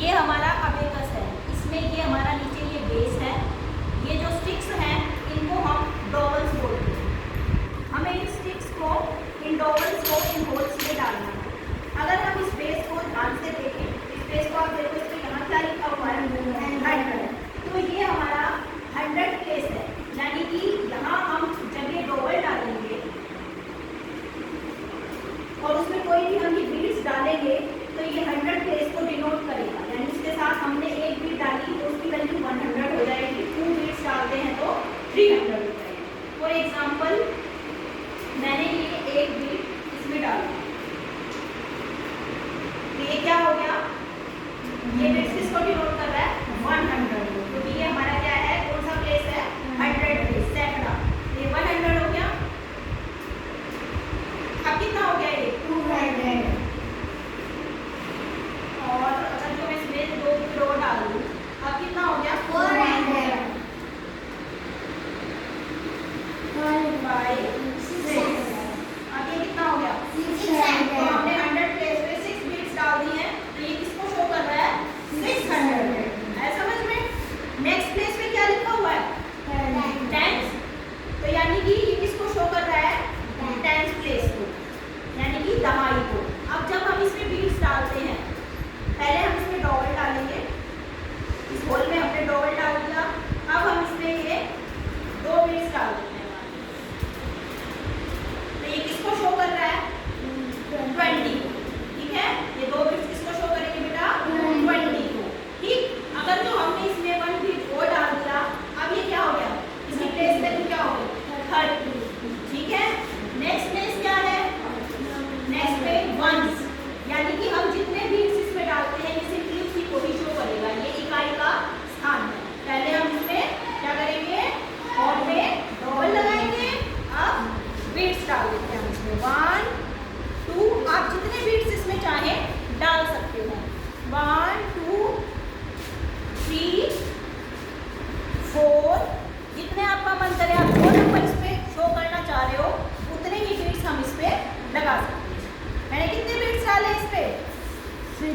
ये हमारा अबेकस है, इसमें ये हमारा नीचे ये बेस है, ये जो स्टिक्स हैं इनको हम डॉवल्स बोलते हैं। हमें इन स्टिक्स को, इन डॉवल्स को इन होल्स में डालना है। अगर हम इस बेस को ध्यान से देखें, इस बेस को आप देखो, इस पर यहाँ क्या लिखा हुआ है 100, तो ये हमारा 100 प्लेस है, यानी कि यहाँ हम जब ये डॉवल डालेंगे और उसमें कोई भी हम ये बीड्स डालेंगे तो ये 100 प्लेस को डिनोट करेगा, यानी इसके साथ हमने एक बीड डाली तो उसकी वैल्यू 100 हो जाएगी, 2 बीड्स डालते हैं तो 300 हो जाएगी। फॉर एग्जाम्पल मैंने ये एक बीड इसमें डाला, तो ये क्या हो गया, ये बीड्स किसको डिनोट कर रहा है 100 को, क्योंकि ये हमारा क्या है, कौन सा प्लेस है 100 प्लेस, सैकड़ा। ये 100 हो गया। अब कितना हो गया, ये 200। और अगर जो मैं इसमें 2 रो डाल दूँ, अब कितना हो गया 400। 1/6। अब ये कितना हो गया 600। तो हमने 100 प्लेस पे 6 बीट्स डाल दी हैं, तो ये किसको शो कर रहा है 600 है, समझ में। नेक्स्ट प्लेस पे क्या लिखा हुआ है 10, तो यानी कि ये किसको शो कर रहा है 10 प्लेस को, यानी कि दहाई को। अब जब हम इसमें बीट्स डालते हैं, पहले हम इसमें डॉवल डालेंगे, इस होल में हमने डॉवल डाल दिया, अब हम इसमें ये 2 बीट्स डाल देते हैं, तो ये किसको शो कर रहा है 20, ठीक है। ये 2 बीट्स किसको शो करेंगे बेटा 20 को, ठीक। अगर जो हमने इसमें 1 बीट और डाल दिया, अब ये क्या हो गया, इसकी प्लेस वैल्यू क्या हो गई 30, ठीक है। नेक्स्ट प्लेस क्या है, नेक्स्ट पे 1s, यानी कि हम जितने बीट्स इसमें डालते हैं ये सिंपली उसी को ही शो करेगा, ये इकाई का स्थान है। पहले हम इसमें क्या करेंगे, और में डबल लगाएंगे, अब बीट्स डाल देते हैं इसमें 1 2, आप जितने बीट्स इसमें चाहें डाल सकते हो, 1 2 3 4, जितने आपका मन करे, आप जो नंबर इस पे शो करना चाह रहे हो उतने ही बीट्स हम इस पे लगा सकते हैं। मैंने कितने बीट्स डाले इस पे 6।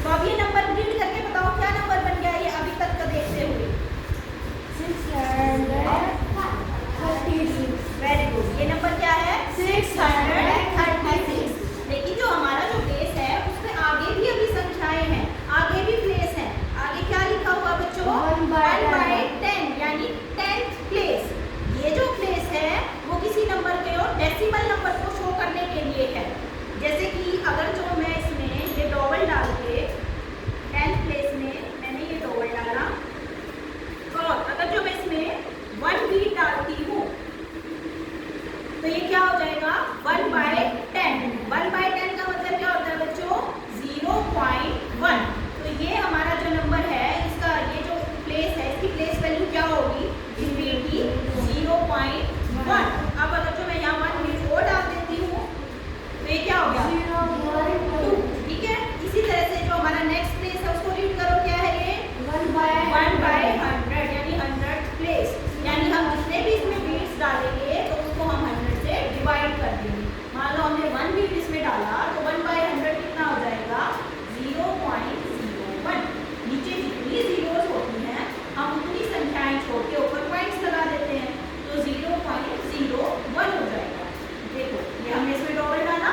तो अब ये नंबर रीड करके बताओ क्या नंबर बन गया, ये अभी तक का देखते हुए 636। वेरी गुड, ये नंबर क्या है 636। लेकिन जो हमारा जो बेस है उसमें आगे भी अभी संख्याएं हैं, आगे भी प्लेस है। आगे क्या लिखा हुआ बच्चों 1/10, यानी 10th प्लेस। ये जो प्लेस है वो किसी नंबर के और डेसिमल नंबर को शो करने के लिए है। जैसे कि अगर जो मैं इसमें ये डॉवल डाल के 10th प्लेस में मैंने ये डॉवल डाला, और अगर जो मैं इसमें 1 बीट डालती हूँ तो ये क्या हो जाएगा 1/10। 1/10 का मतलब क्या होता है बच्चों 0.1। तो ये हमारा जो नंबर है, इसका ये जो प्लेस है, इसकी प्लेस वैल्यू क्या होगी इस बीट की 0.1। अब अगर जो मैं यहाँ 1 बीट और डाल देती हूँ तो ये क्या हो गया 0.2, ठीक है। इसी तरह से जो हमारा नेक्स्ट प्लेस है उसको रीड करो, क्या है ये 1/100, यानी 100th प्लेस। यानी हम जितने भी इसमें बीट्स डालेंगे तो उसको हम 100 से डिवाइड कर देंगे। मान लो हमने 1 बीट इसमें डाला तो 1/100 कितना हो जाएगा 0.01। नीचे जितनी जीरोस होती हैं हम उतनी संख्याएं छोड़ के ऊपर पॉइंट्स लगा देते हैं, तो 0.01 हो जाएगा। देखो ये हमने इसमें डबल डाला,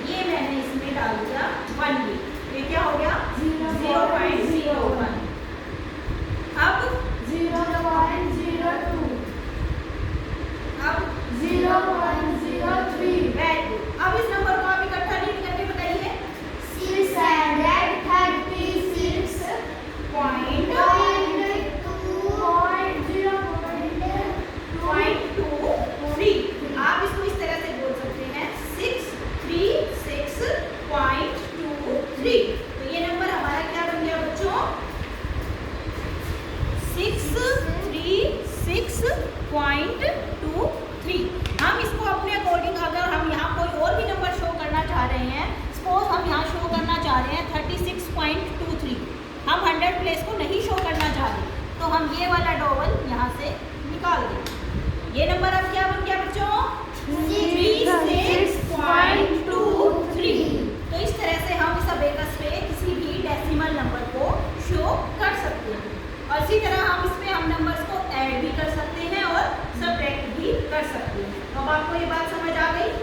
ये मैंने इसमें डाल दिया 1 बीट, ये क्या हो गया 0.01। अब 0.02, अब 0.03। Very good. अब इस नंबर को आप इकट्ठा रीड करके बताइए 636.23। आप इसको इस तरह से बोल सकते हैं 636.23। तो ये नंबर हमारा क्या बन गया बच्चों 636.23। हम इसको अपने अकॉर्डिंग, अगर हम यहाँ कोई और भी नंबर शो करना चाह रहे हैं, सपोज हम यहाँ शो करना चाह रहे हैं 36.23, हम 100 प्लेस को नहीं शो करना चाह रहे, तो हम ये वाला डॉवल यहाँ से निकाल देंगे। ये नंबर अब क्या बन गया बच्चों 36.23। तो इस तरह से हम इस अबेकस पे किसी भी अब आपको ये बात समझ आ गई?